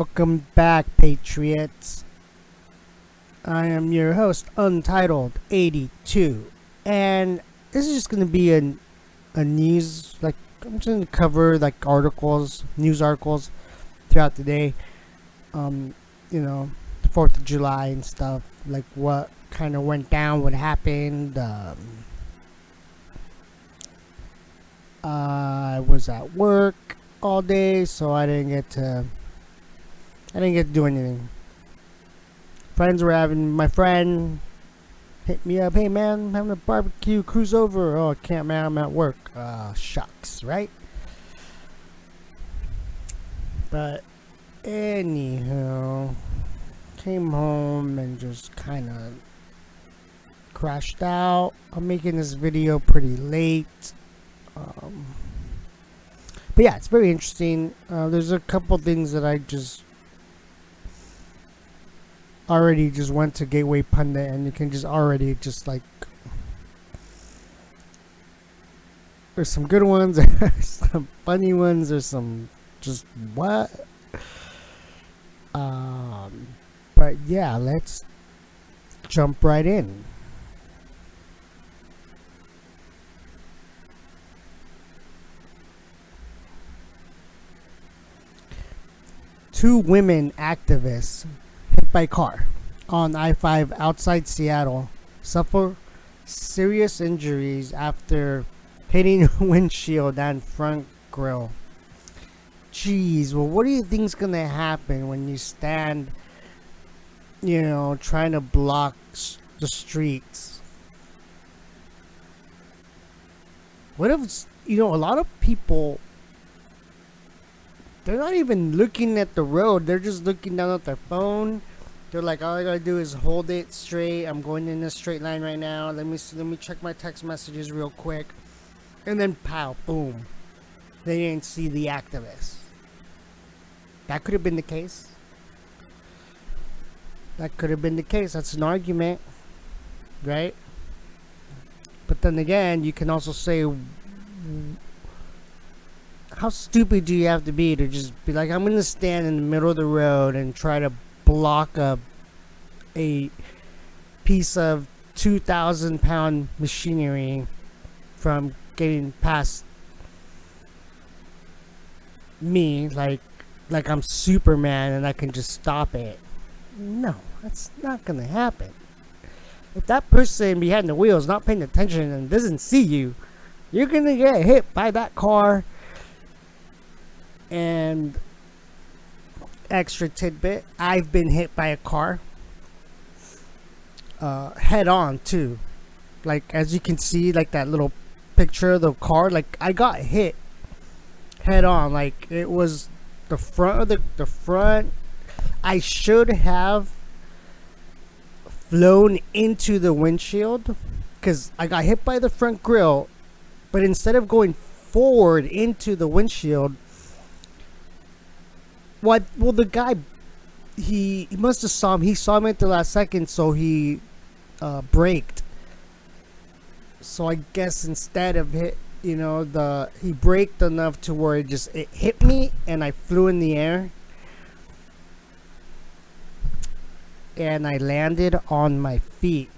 Welcome back, Patriots. I am your host, Untitled 82, and this is just going to be a news, I'm just going to cover, news articles throughout the day, um, 4th of July and stuff, like what kind of went down, what happened. I was at work all day, so I didn't get to do anything. My friend hit me up, hey man, I'm having a barbecue, cruise over. Oh, I can't, man, I'm at work. Shucks, right? But anyhow, came home and just kind of crashed out. I'm making this video pretty late. But yeah, it's very interesting. There's a couple things that I just already just went to Gateway Pundit, and you can just already just there's some good ones, there's some funny ones, there's some just what. But yeah, let's jump right in. Two women activists hit by car on I-5 outside Seattle suffer serious injuries after hitting windshield and front grille. Jeez, well, what do you think's gonna happen when you stand, trying to block the streets? What if, a lot of people, they're not even looking at the road. They're just looking down at their phone. They're like, all I gotta do is hold it straight. I'm going in a straight line right now. Let me check my text messages real quick. And then pow, boom. They didn't see the activist. That could have been the case. That's an argument, right? But then again, you can also say, how stupid do you have to be to just be like, I'm gonna stand in the middle of the road and try to block a piece of 2,000-pound machinery from getting past me, like I'm Superman and I can just stop it? No, that's not gonna happen. If that person behind the wheel is not paying attention and doesn't see you, you're gonna get hit by that car. And extra tidbit, I've been hit by a car head on too. Like, as you can see, like that little picture of the car, like I got hit head on. Like, it was the front of the front. I should have flown into the windshield because I got hit by the front grille, but instead of going forward into the windshield, well, the guy, he must have saw him. He saw me at the last second, so he braked. So I guess instead of he braked enough to where it hit me, and I flew in the air, and I landed on my feet.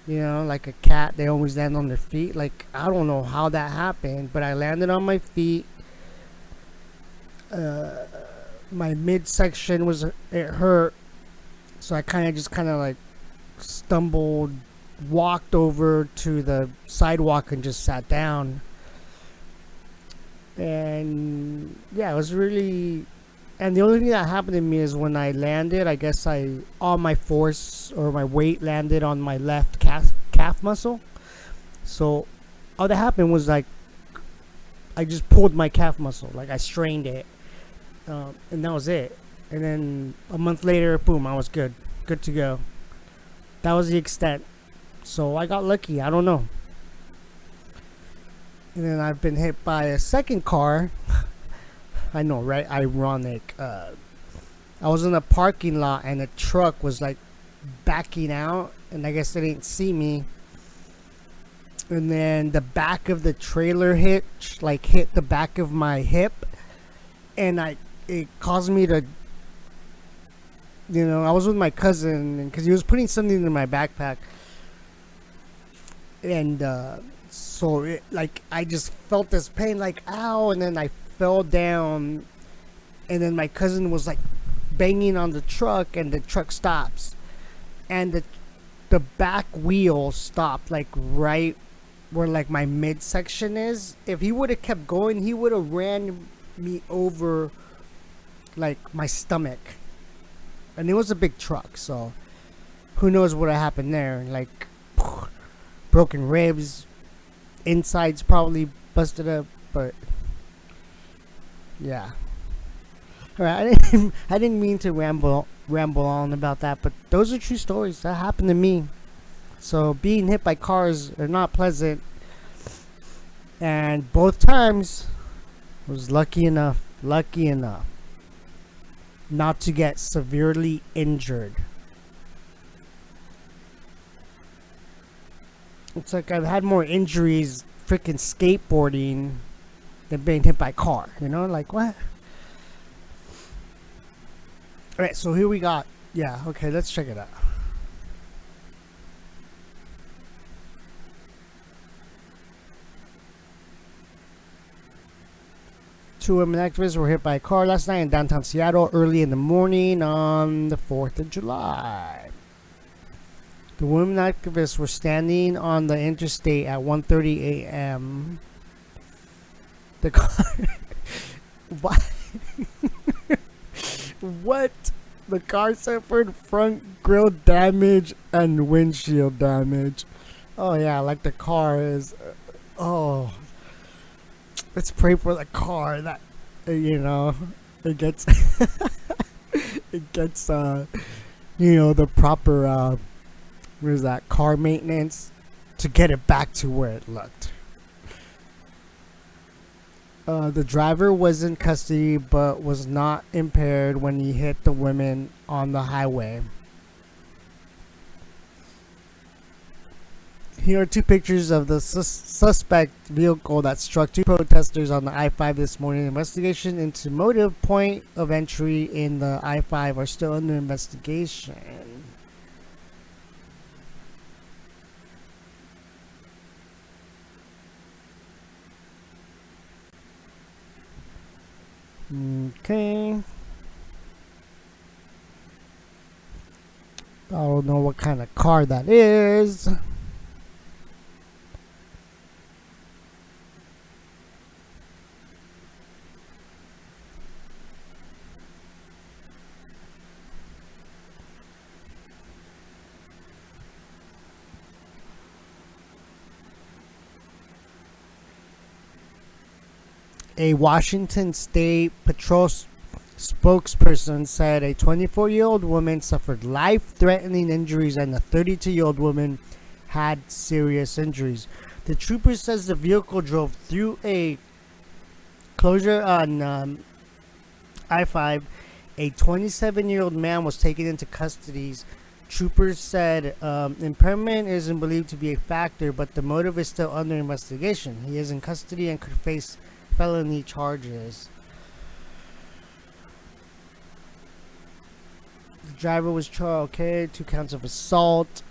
Like a cat, they always land on their feet. Like, I don't know how that happened, but I landed on my feet. My midsection it hurt, so I kind of stumbled, walked over to the sidewalk and just sat down. And yeah, it was really, and the only thing that happened to me is when I landed, I guess all my force or my weight landed on my left calf muscle. So all that happened was I just pulled my calf muscle, like I strained it. And that was it. And then a month later, boom, I was good to go. That was the extent. So I got lucky. I don't know. And then I've been hit by a second car. I know, right? Ironic. I was in a parking lot and a truck was backing out, and I guess they didn't see me. And then the back of the trailer hitch hit the back of my hip, and it caused me to, I was with my cousin because he was putting something in my backpack, and so I just felt this pain, like ow, and then I fell down, and then my cousin was like banging on the truck, and the truck stops, and the back wheel stopped like right where like my midsection is. If he would have kept going, he would have ran me over like my stomach, and it was a big truck, so who knows what happened there? Like broken ribs, insides probably busted up, but yeah. All right, I didn't mean to ramble on about that, but those are true stories that happened to me. So being hit by cars are not pleasant, and both times was lucky enough not to get severely injured. It's like I've had more injuries freaking skateboarding than being hit by a car. Like what? All right, so here we got. Yeah, okay, let's check it out. Two women activists were hit by a car last night in downtown Seattle early in the morning on the 4th of July. The women activists were standing on the interstate at 1:30 a.m. The car. What? What? The car suffered front grille damage and windshield damage. Oh yeah, like the car is. Oh, let's pray for the car that it gets it gets the proper what is that, car maintenance to get it back to where it looked. The driver was in custody but was not impaired when he hit the women on the highway. Here are two pictures of the suspect vehicle that struck two protesters on the I-5 this morning. Investigation into motive, point of entry in the I-5 are still under investigation. Okay. I don't know what kind of car that is. A Washington State Patrol spokesperson said a 24-year-old woman suffered life-threatening injuries and a 32-year-old woman had serious injuries. The trooper says the vehicle drove through a closure on I-5. A 27-year-old man was taken into custody. Troopers said impairment isn't believed to be a factor, but the motive is still under investigation. He is in custody and could face felony charges. The driver was charged, 2 counts of assault.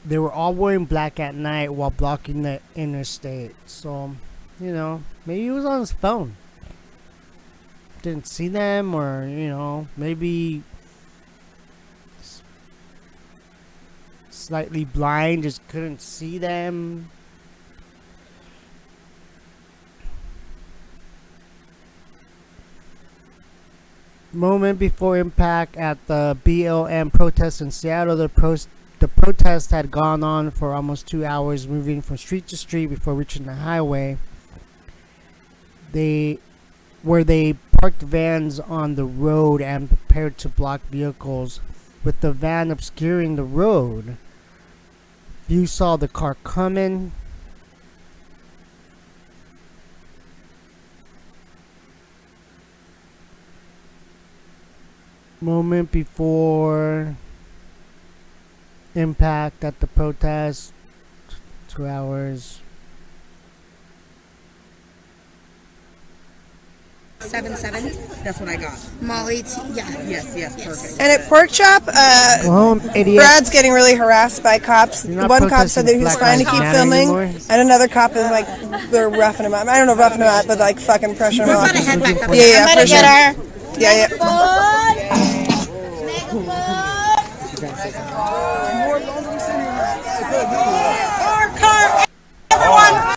They were all wearing black at night while blocking the interstate. So, maybe he was on his phone. Didn't see them, or, maybe slightly blind, just couldn't see them. Moment before impact at the BLM protest in Seattle, the protest had gone on for almost 2 hours, moving from street to street before reaching the highway. They parked vans on the road and prepared to block vehicles, with the van obscuring the road. You saw the car coming. Moment before impact at the protest, 2 hours. 7-7. That's what I got. Molly, yeah. Yes, perfect. And at Pork Chop, Go home, idiot. Brad's getting really harassed by cops. You're not One cop said that he was protesting fine to Black keep Lives Matter filming, anymore? and another cop is like, they're roughing him up. I don't know, roughing him up, but like fucking pressuring him We're off. about to head back up. Yeah, I'm for gonna sure. get our Yeah. car. Everyone.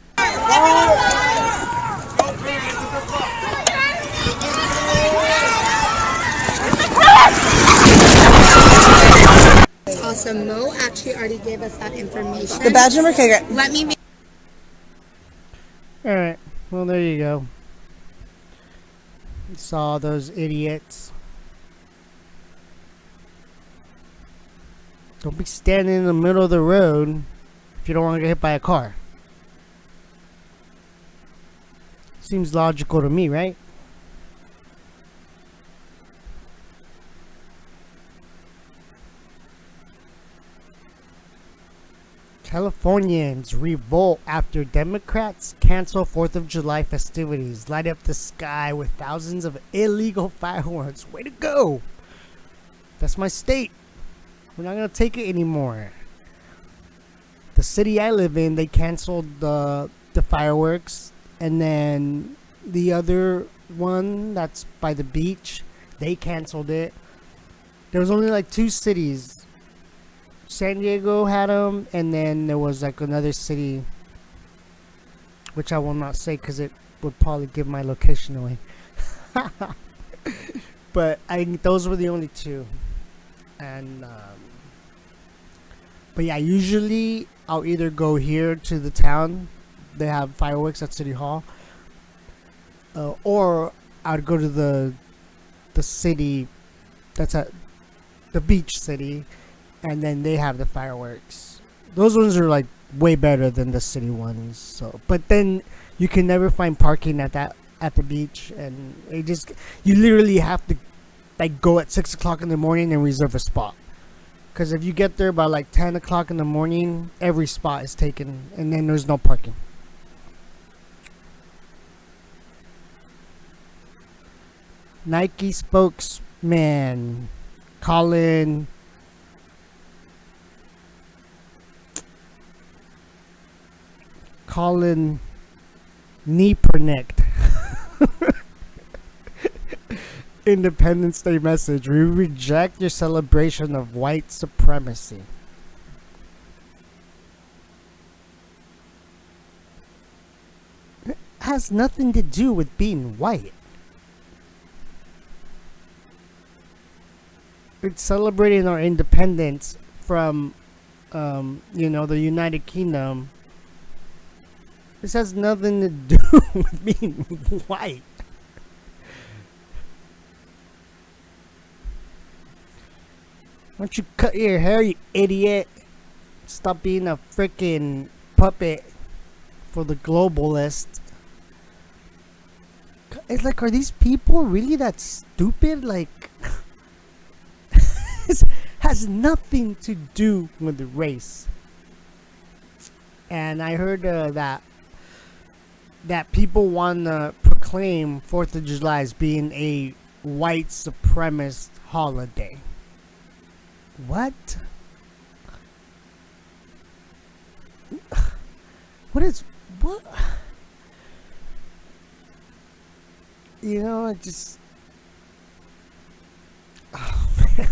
Awesome. Mo actually already gave us that information. The badge number? Okay, great. Let me. Alright, well, there you go. Saw those idiots. Don't be standing in the middle of the road if you don't want to get hit by a car. Seems logical to me, right? Californians revolt after Democrats cancel 4th of July festivities, light up the sky with thousands of illegal fireworks. Way to go! That's my state. We're not going to take it anymore. The city I live in, they canceled the fireworks. And then the other one that's by the beach, they canceled it. There was only like 2 cities. San Diego had them, and then there was like another city, which I will not say because it would probably give my location away. But those were the only 2. And but yeah, usually I'll either go here to the town, they have fireworks at City Hall, or I'd go to the city that's at the beach city, and then they have the fireworks. Those ones are like way better than the city ones. So, but then you can never find parking at the beach, and you literally have to like go at 6 o'clock in the morning and reserve a spot. Because if you get there by like 10 o'clock in the morning, every spot is taken, and then there's no parking. Nike spokesman Colin Niepernick. Independence Day message. We reject your celebration of white supremacy. It has nothing to do with being white. It's celebrating our independence from, the United Kingdom. This has nothing to do with being white. Why don't you cut your hair, you idiot? Stop being a freaking puppet for the globalists. It's like, are these people really that stupid? Like, it has nothing to do with the race. And I heard that people want to proclaim 4th of July as being a white supremacist holiday. What? What? I just... Oh, man.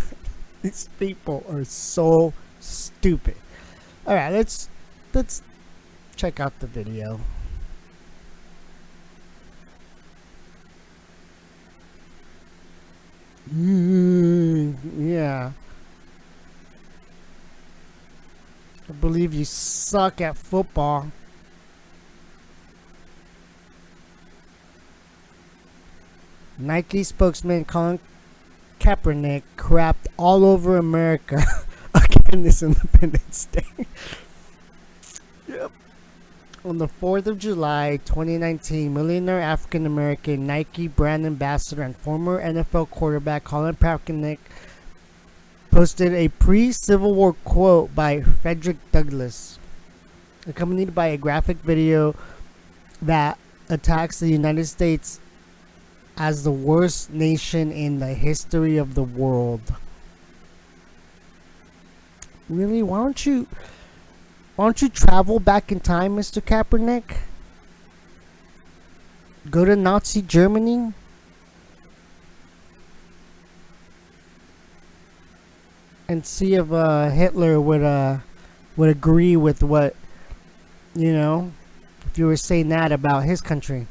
These people are so stupid. Alright, let's check out the video. Yeah. I believe you suck at football. Nike spokesman Colin Kaepernick crapped all over America again this Independence Day. Yep. On the 4th of July 2019, millionaire African-American Nike brand ambassador and former NFL quarterback Colin Kaepernick posted a pre-Civil War quote by Frederick Douglass, accompanied by a graphic video that attacks the United States as the worst nation in the history of the world. Really? Why don't you travel back in time, Mr. Kaepernick? Go to Nazi Germany? And see if Hitler would agree with what, if you were saying that about his country.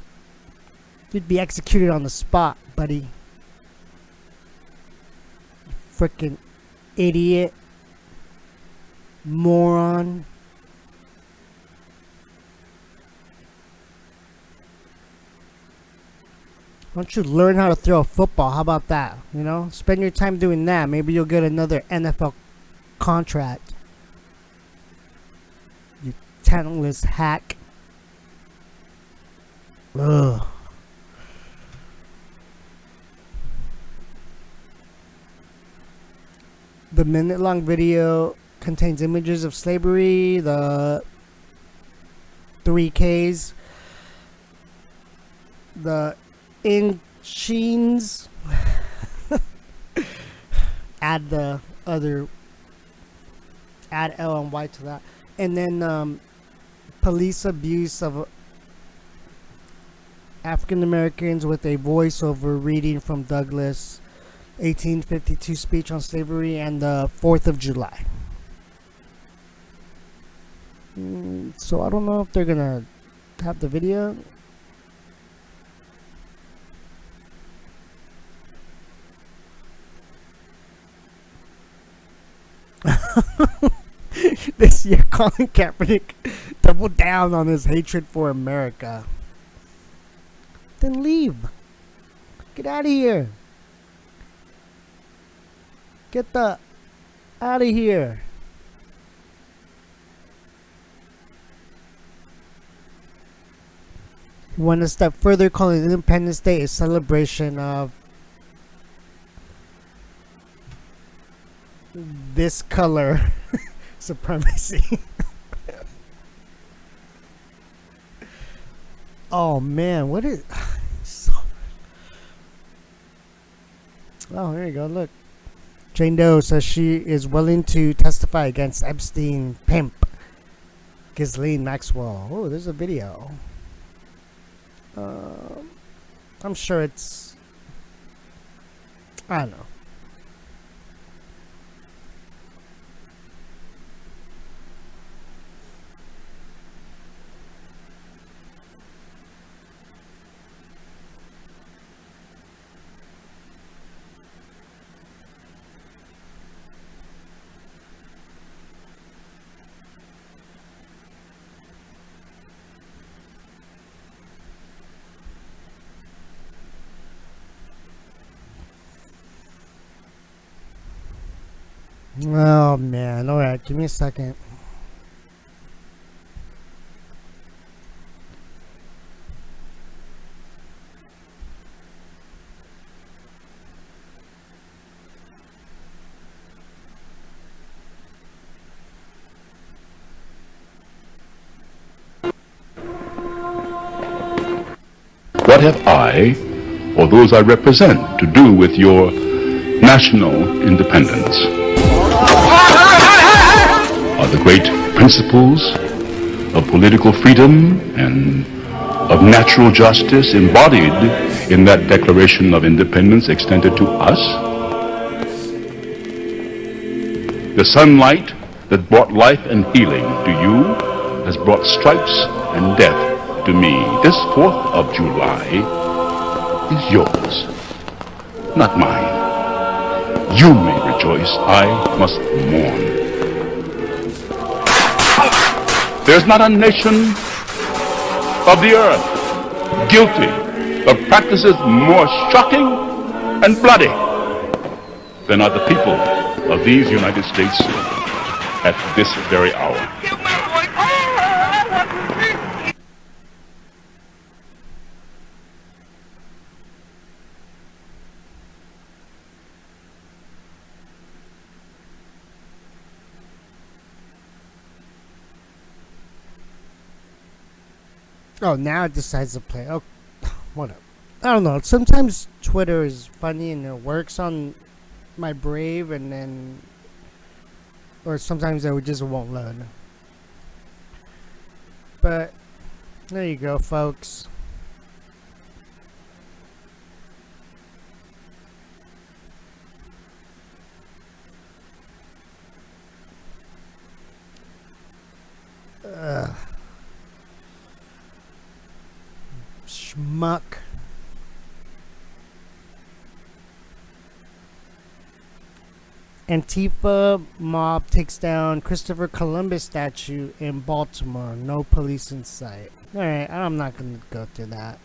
You'd be executed on the spot, buddy. Freaking idiot. Moron. Why don't you learn how to throw a football? How about that? Spend your time doing that. Maybe you'll get another NFL contract. You talentless hack. Ugh. The minute-long video contains images of slavery, the 3Ks, the Inchines. Add the other, add L and Y to that, and then police abuse of African Americans with a voiceover reading from Douglas 1852 speech on slavery and the 4th of July. So I don't know if they're gonna have the video. This year, Colin Kaepernick doubled down on his hatred for America. Then leave. Get out of here. Get the out of here. He went a step further, calling Independence Day a celebration of this color supremacy. Oh man, what is oh, there you go, look. Jane Doe says she is willing to testify against Epstein pimp Ghislaine Maxwell. Oh, there's a video. I'm sure it's, I don't know. Oh man, alright, give me a second. What have I, or those I represent, to do with your national independence? Are the great principles of political freedom and of natural justice embodied in that Declaration of Independence extended to us? The sunlight that brought life and healing to you has brought stripes and death to me. This 4th of July is yours, not mine. You may rejoice, I must mourn. There's not a nation of the earth guilty of practices more shocking and bloody than are the people of these United States at this very hour. Oh, now it decides to play. Oh, whatever. I don't know. Sometimes Twitter is funny and it works on my Brave, and then, or sometimes it just won't load. But there you go, folks. Schmuck. Antifa mob takes down Christopher Columbus statue in Baltimore. No police in sight. Alright, I'm not going to go through that.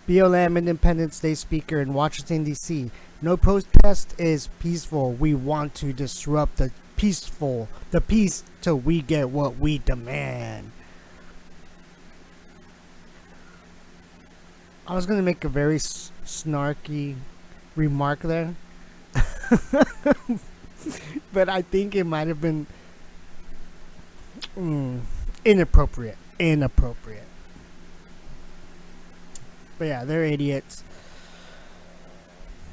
BLM Independence Day speaker in Washington, D.C. No protest is peaceful. We want to disrupt the peace till we get what we demand. I was going to make a very snarky remark there. But I think it might have been inappropriate. But yeah, they're idiots.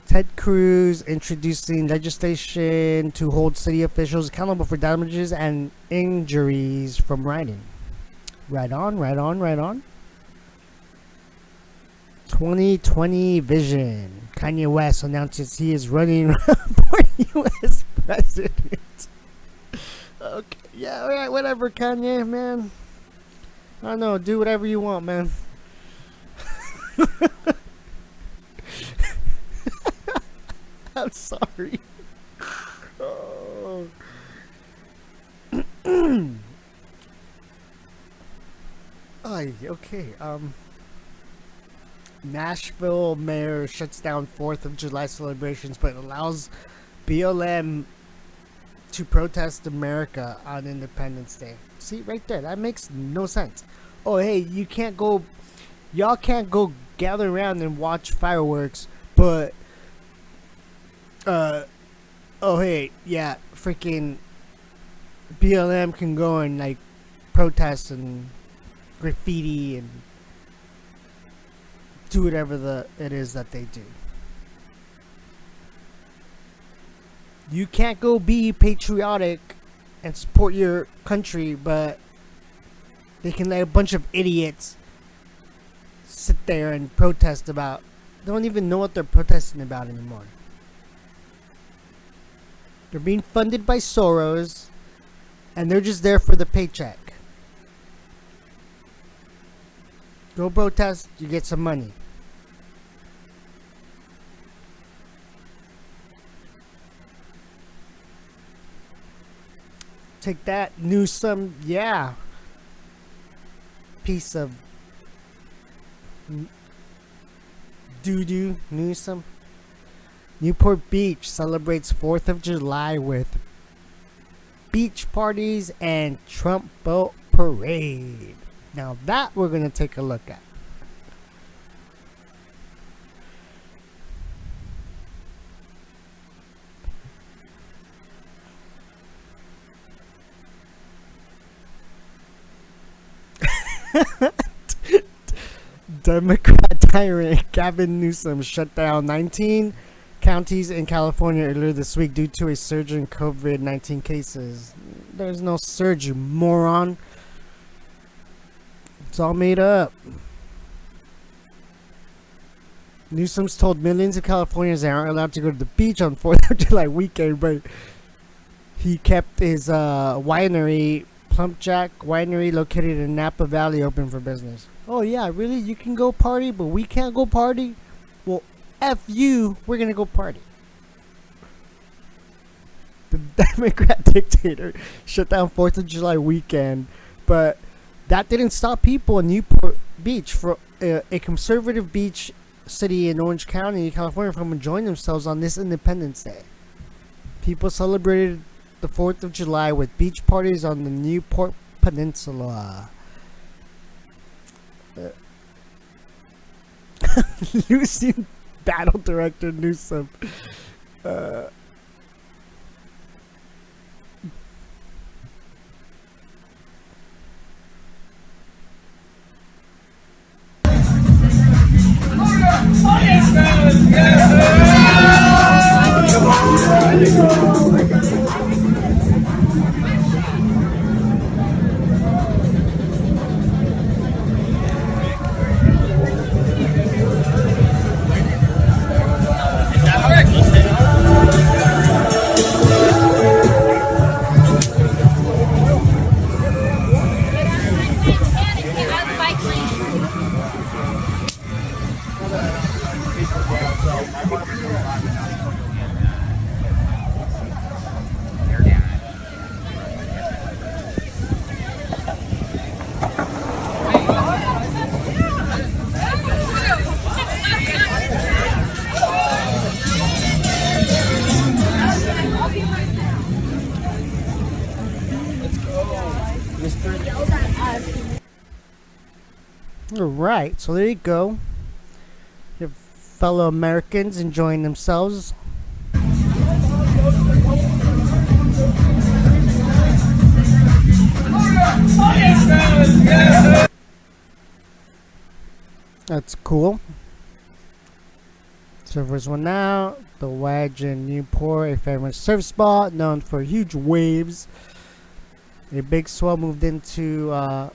Ted Cruz introducing legislation to hold city officials accountable for damages and injuries from rioting. Right on. 2020 vision. Kanye West announces he is running for U.S. president. Okay, yeah, alright, whatever, Kanye, man. I don't know, do whatever you want, man. I'm sorry. Oh. Okay. Nashville mayor shuts down 4th of July celebrations, but allows BLM to protest America on Independence Day. See, right there, that makes no sense. Oh, hey, y'all can't go gather around and watch fireworks, but oh hey, yeah, freaking BLM can go and like protest and graffiti and do whatever it is that they do. You can't go be patriotic and support your country, but they can let a bunch of idiots sit there and protest about. They don't even know what they're protesting about anymore. They're being funded by Soros, and they're just there for the paycheck. Go protest, you get some money. Take that, Newsom, yeah. Piece of doo-doo, Newsom. Newport Beach celebrates 4th of July with beach parties and Trump boat parade. Now that we're going to take a look at. Democrat tyrant Gavin Newsom shut down 19 counties in California earlier this week due to a surge in COVID-19 cases. There's no surge, you moron. It's all made up. Newsom's told millions of Californians they aren't allowed to go to the beach on 4th of July weekend, but he kept his winery, Plumpjack Winery, located in Napa Valley, open for business. Oh yeah, really? You can go party, but we can't go party? Well, F you, we're gonna go party. The Democrat dictator shut down 4th of July weekend, but that didn't stop people in Newport Beach, for a conservative beach city in Orange County, California, from enjoying themselves on this Independence Day. People celebrated the 4th of July with beach parties on the Newport Peninsula. Losing battle director Newsom. Alright, so there you go. Your fellow Americans enjoying themselves. That's cool. Surfers went out. The Wedge in Newport, a famous surf spot known for huge waves. A big swell moved into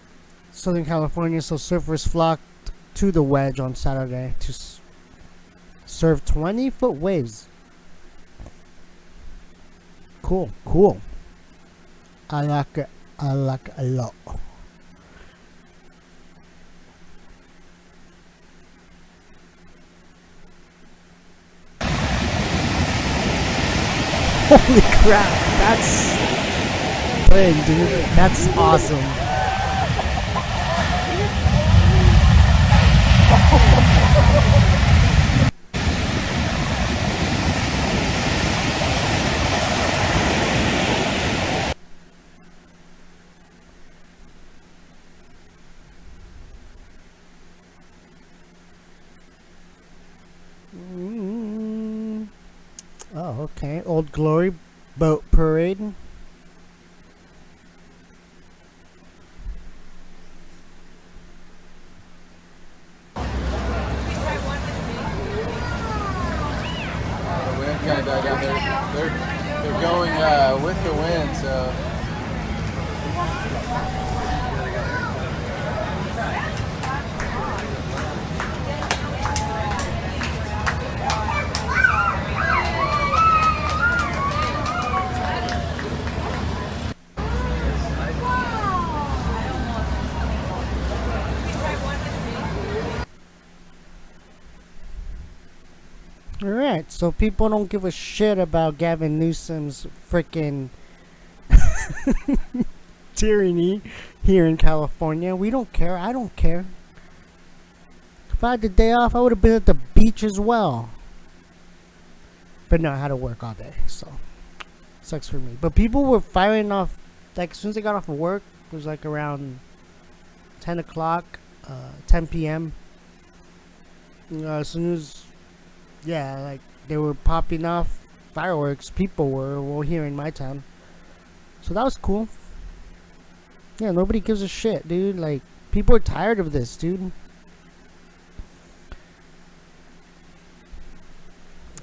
Southern California, so surfers flocked to the Wedge on Saturday to surf 20-foot waves. Cool, cool. I like it. I like it a lot. Holy crap, that's big, dude. That's awesome. Oh, okay. Old Glory Boat Parade. The wind kind of died down. They're going with the wind, so. Alright, so people don't give a shit about Gavin Newsom's freaking tyranny here in California. We don't care. I don't care. If I had the day off, I would have been at the beach as well. But no, I had to work all day, so sucks for me. But people were firing off, like as soon as they got off of work, it was like around 10 o'clock, 10 p.m. As soon as, yeah, like they were popping off fireworks, people were, well, here in my town. So that was cool. Yeah, nobody gives a shit, dude. Like, people are tired of this, dude.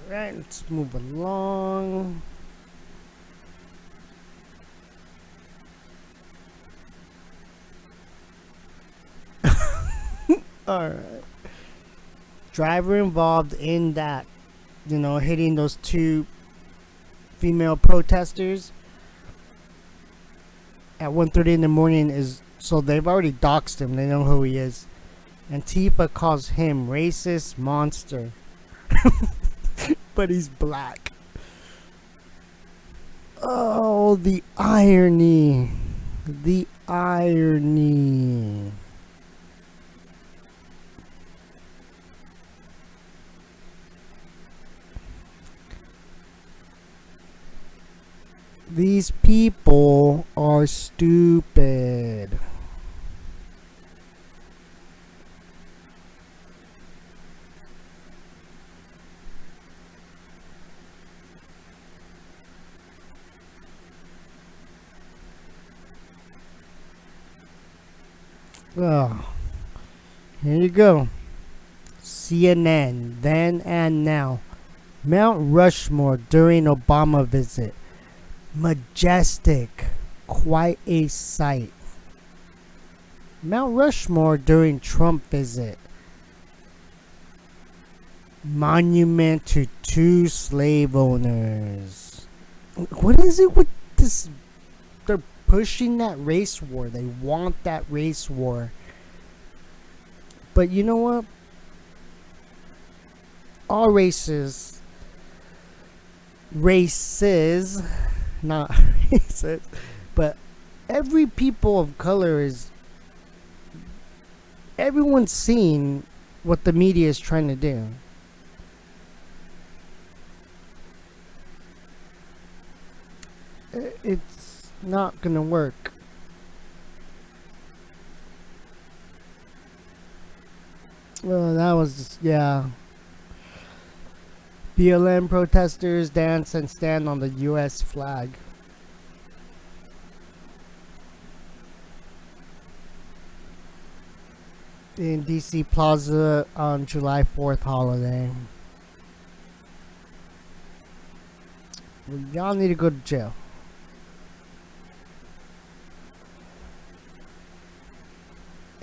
Alright, let's move along. Alright. Driver involved in that, you know, hitting those two female protesters at 1:30 in the morning is, so they've already doxed him. They know who he is. Antifa calls him racist monster. But he's black. Oh, the irony. The irony. These people are stupid. Oh, here you go. CNN, then and now. Mount Rushmore during Obama visit. Majestic. Quite a sight. Mount Rushmore during Trump visit. Monument to 2 slave owners. What is it with this? They're pushing that race war. They want that race war. But you know what? All races, not racist, but every people of color everyone's seeing what the media is trying to do. It's not gonna work. Well, that was just, yeah. BLM protesters dance and stand on the U.S. flag. In DC Plaza on July 4th holiday. Well, y'all need to go to jail.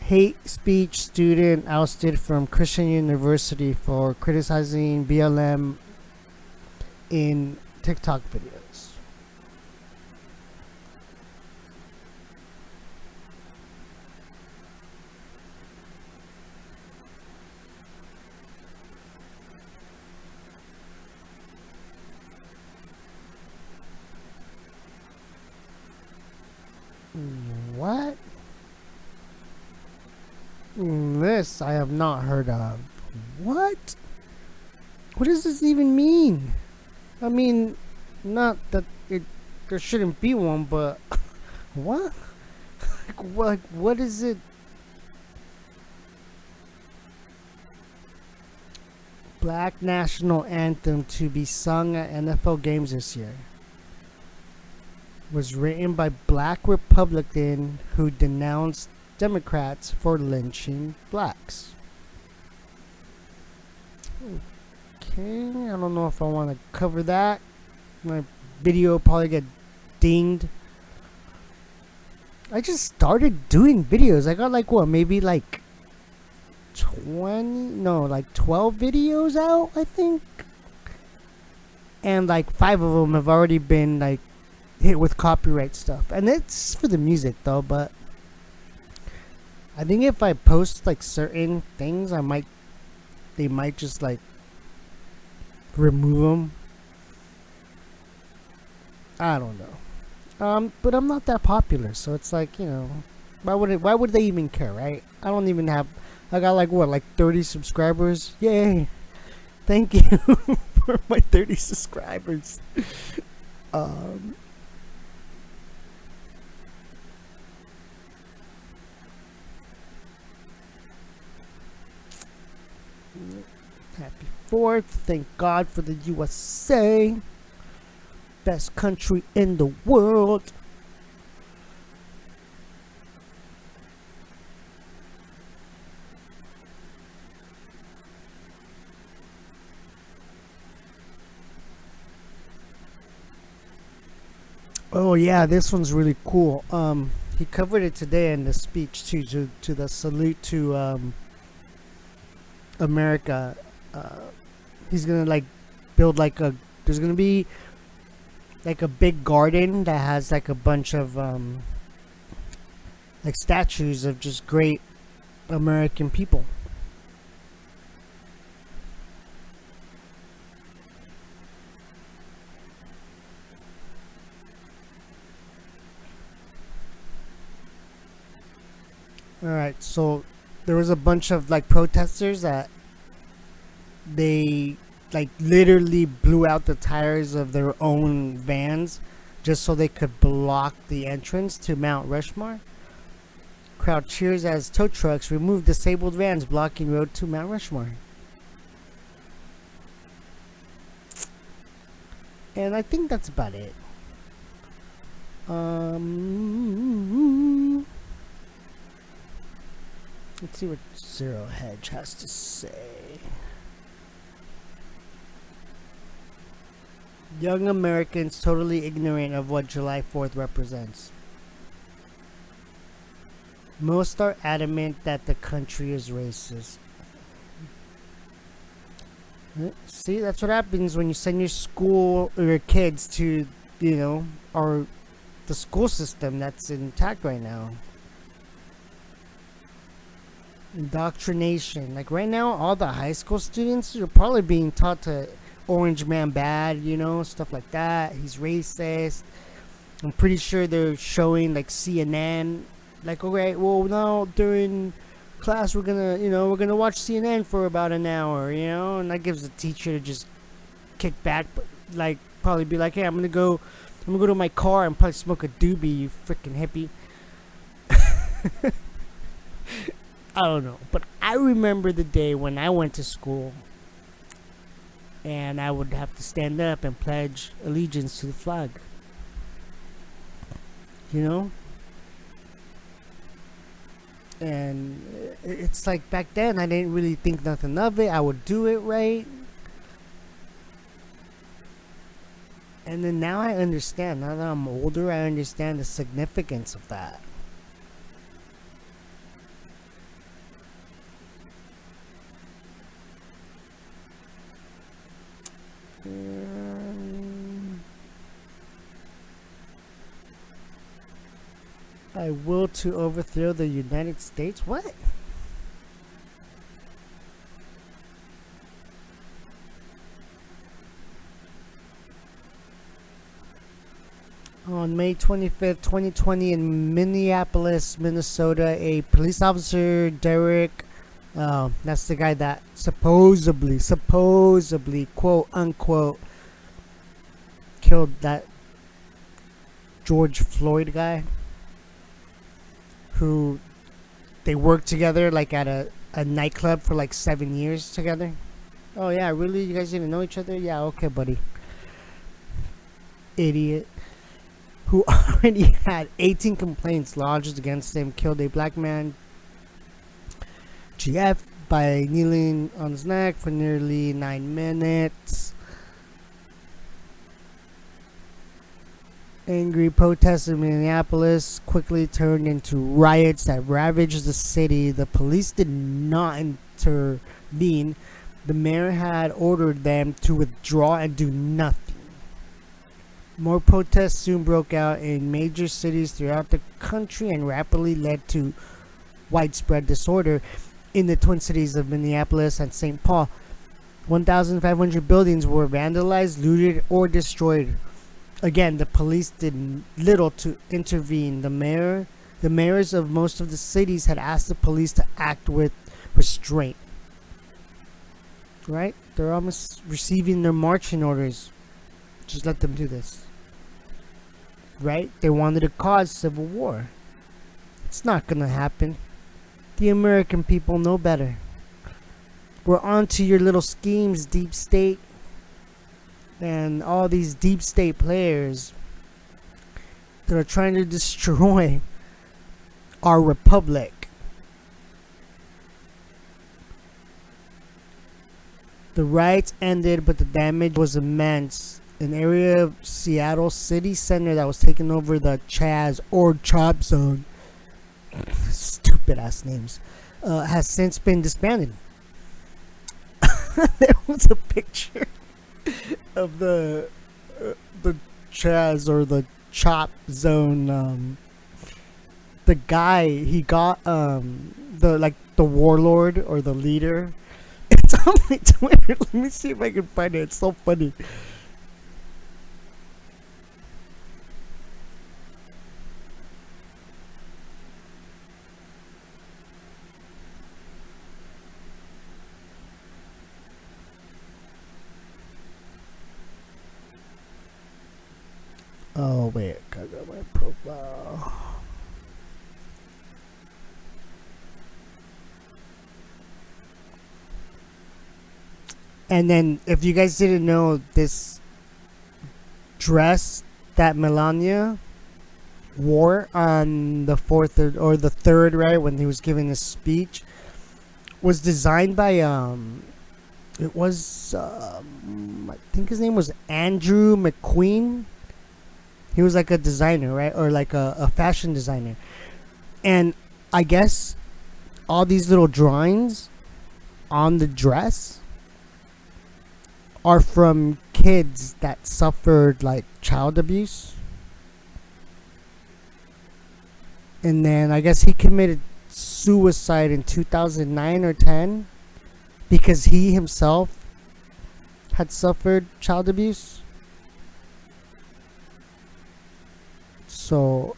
Hate speech student ousted from Christian University for criticizing BLM in TikTok videos. What? This I have not heard of. What? What does this even mean? I mean, not that there shouldn't be one, but what? What is it? Black national anthem to be sung at NFL games this year was written by Black Republican who denounced Democrats for lynching blacks. Okay, I don't know if I want to cover that. My video will probably get dinged. I just started doing videos. I got like what, maybe like 12 videos out, I think. And like 5 of them have already been like hit with copyright stuff. And it's for the music though, but I think if I post like certain things, they might just like remove them. I don't know. But I'm not that popular, so it's like, you know, why would they even care, right? I got like what, like 30 subscribers? Yay! Thank you for my 30 subscribers. Happy 4th. Thank God for the USA. Best country in the world. Oh yeah, this one's really cool. He covered it today in the speech to the salute to America. He's gonna like build like there's gonna be like a big garden that has like a bunch of like statues of just great American people. Alright, so there was a bunch of like protesters that they like literally blew out the tires of their own vans just so they could block the entrance to Mount Rushmore. Crowd cheers as tow trucks remove disabled vans blocking road to Mount Rushmore. And I think that's about it. Let's see what Zero Hedge has to say. Young Americans totally ignorant of what July 4th represents. Most are adamant that the country is racist. See, that's what happens when you send your school or your kids to, or the school system that's intact right now. Indoctrination. Like right now, all the high school students are probably being taught to Orange Man bad, stuff like that. He's racist. I'm pretty sure they're showing like CNN. Like, okay, well now during class we're gonna watch CNN for about an hour, and that gives the teacher to just kick back, but like probably be like, hey, I'm gonna go to my car and probably smoke a doobie, you freaking hippie. I don't know, but I remember the day when I went to school and I would have to stand up and pledge allegiance to the flag. And it's like back then I didn't really think nothing of it. I would do it right. And then now I understand. Now that I'm older, I understand the significance of that. I will to overthrow the United States. What? On May 25th, 2020 in Minneapolis, Minnesota, a police officer, Derek, that's the guy that supposedly, quote unquote, killed that George Floyd guy, who they worked together like at a nightclub for like 7 years together. Oh yeah, really? You guys didn't know each other? Yeah, okay, buddy. Idiot. Who already had 18 complaints lodged against him, killed a black man, GF, by kneeling on his neck for nearly 9 minutes. Angry protests in Minneapolis quickly turned into riots that ravaged the city. The police did not intervene. The mayor had ordered them to withdraw and do nothing. More protests soon broke out in major cities throughout the country and rapidly led to widespread disorder in the twin cities of Minneapolis and St. Paul. 1,500 buildings were vandalized, looted, or destroyed. Again, the police did little to intervene. The mayors of most of the cities had asked the police to act with restraint. Right? They're almost receiving their marching orders. Just let them do this. Right? They wanted to cause civil war. It's not gonna happen. The American people know better. We're on to your little schemes, deep state. And all these deep state players that are trying to destroy our republic. The riots ended, but the damage was immense. An area of Seattle city center that was taken over the Chaz or Chop Zone, stupid ass names, has since been disbanded. There was a picture of the Chaz or the Chop Zone. The guy, he got the warlord or the leader. It's on my Twitter. Let me see if I can find it. It's so funny. Oh wait, I got my profile. And then, if you guys didn't know, this dress that Melania wore on the 4th or the 3rd, right, when he was giving his speech, was designed by it was my think his name was Andrew McQueen. He was like a designer, right? Or like a fashion designer. And I guess all these little drawings on the dress are from kids that suffered like child abuse. And then I guess he committed suicide in 2009 or 10 because he himself had suffered child abuse. So,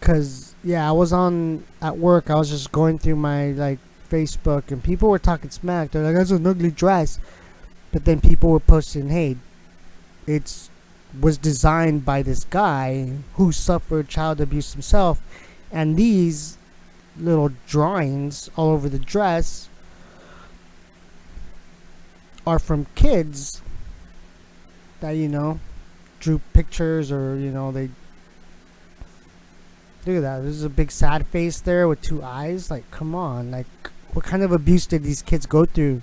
cause yeah, I was at work. I was just going through my like Facebook, and people were talking smack. They're like, "That's an ugly dress," but then people were posting, "Hey, was designed by this guy who suffered child abuse himself, and these little drawings all over the dress are from kids that drew pictures, or they." Look at that. There's a big sad face there with two eyes. Like, come on. Like, what kind of abuse did these kids go through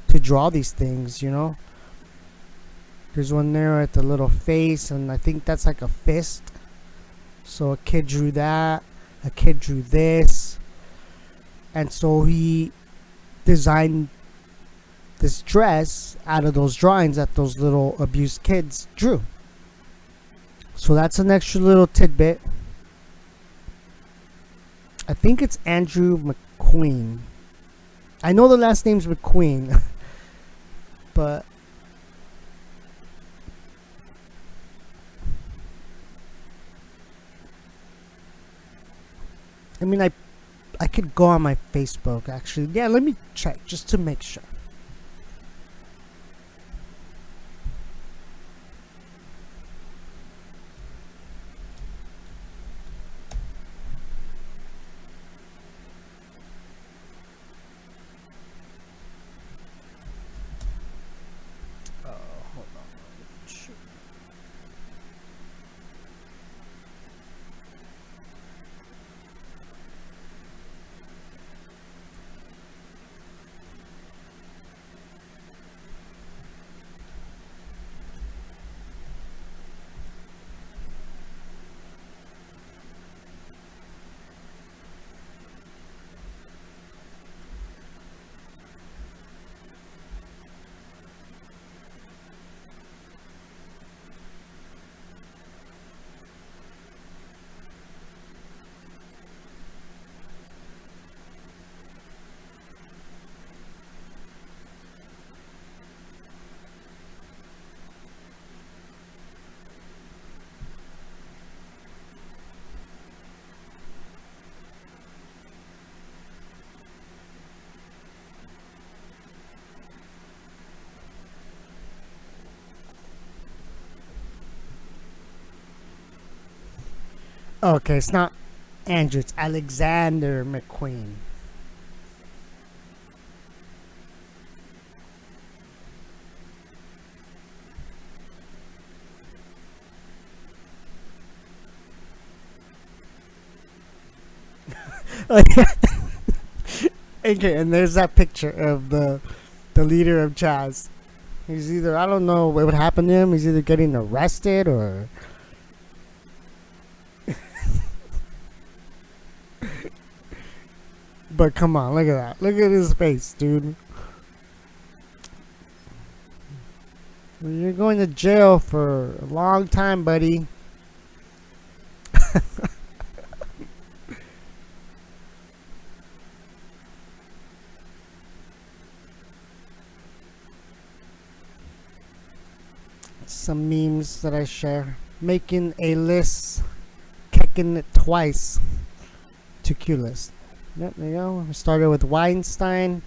to draw these things, There's one there with a little face, and I think that's like a fist. So a kid drew that. A kid drew this. And so he designed this dress out of those drawings that those little abused kids drew. So that's an extra little tidbit. I think it's Andrew McQueen. I know the last name's McQueen. But I mean, I could go on my Facebook, actually. Yeah, let me check just to make sure. Hold on. Shoot. Okay, it's not Andrew, it's Alexander McQueen. Okay, and there's that picture of the leader of Chaz. He's either, I don't know what happened to him, he's either getting arrested or... But come on, look at that. Look at his face, dude. You're going to jail for a long time, buddy. Some memes that I share. Making a list, kicking it twice to Q list. Yep, there you go. We started with Weinstein,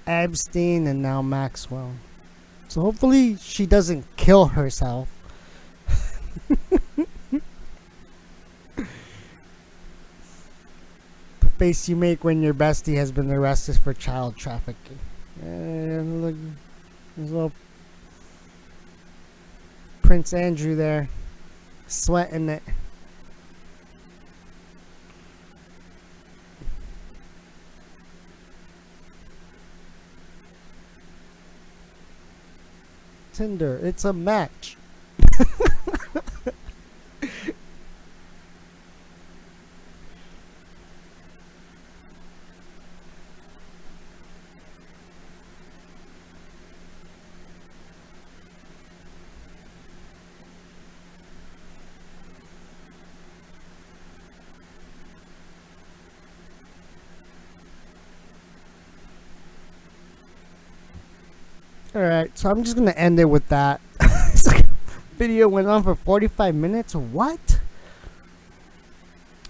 Epstein, and now Maxwell. So hopefully she doesn't kill herself. The face you make when your bestie has been arrested for child trafficking. And look, there's little Prince Andrew there, sweating it. Tinder. It's a match. Alright, so I'm just gonna end it with that. Video went on for 45 minutes. What?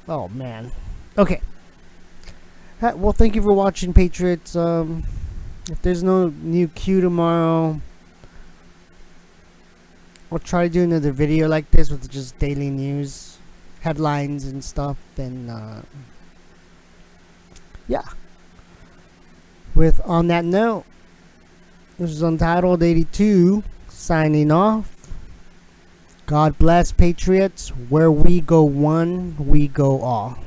Oh man. Okay. Well, thank you for watching, Patriots. If there's no new Q tomorrow, I'll try to do another video like this with just daily news, headlines and stuff, and yeah. On that note, this is Untitled 82 signing off. God bless, Patriots. Where we go one, we go all.